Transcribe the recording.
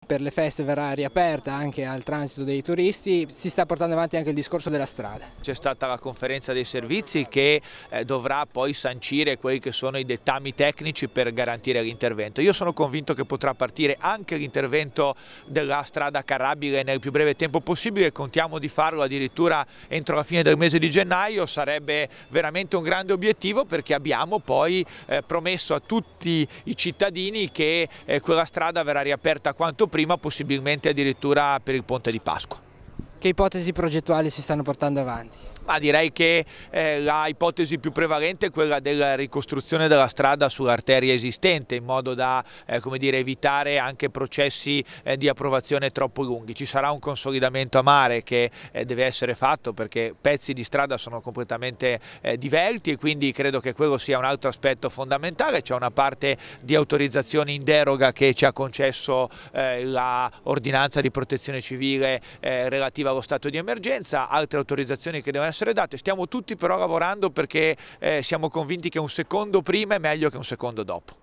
per le feste verrà riaperta anche al transito dei turisti, si sta portando avanti anche il discorso della strada. C'è stata la conferenza dei servizi che dovrà poi sancire quelli che sono i dettami tecnici per garantire l'intervento. Io sono convinto che potrà partire anche l'intervento della strada carrabile nel più breve tempo possibile, contiamo di farlo addirittura entro la fine del mese di gennaio, sarebbe veramente un grande obiettivo perché abbiamo poi promesso a tutti i cittadini che quella strada verrà riaperta quanto prima, possibilmente addirittura per il Ponte di Pasqua. Che ipotesi progettuali si stanno portando avanti? Ma direi che la ipotesi più prevalente è quella della ricostruzione della strada sull'arteria esistente, in modo da come dire, evitare anche processi di approvazione troppo lunghi. Ci sarà un consolidamento a mare che deve essere fatto perché pezzi di strada sono completamente divelti e quindi credo che quello sia un altro aspetto fondamentale. C'è una parte di autorizzazioni in deroga che ci ha concesso l'ordinanza di protezione civile relativa allo stato di emergenza, altre autorizzazioni che devono essere date. Stiamo tutti però lavorando perché siamo convinti che un secondo prima è meglio che un secondo dopo.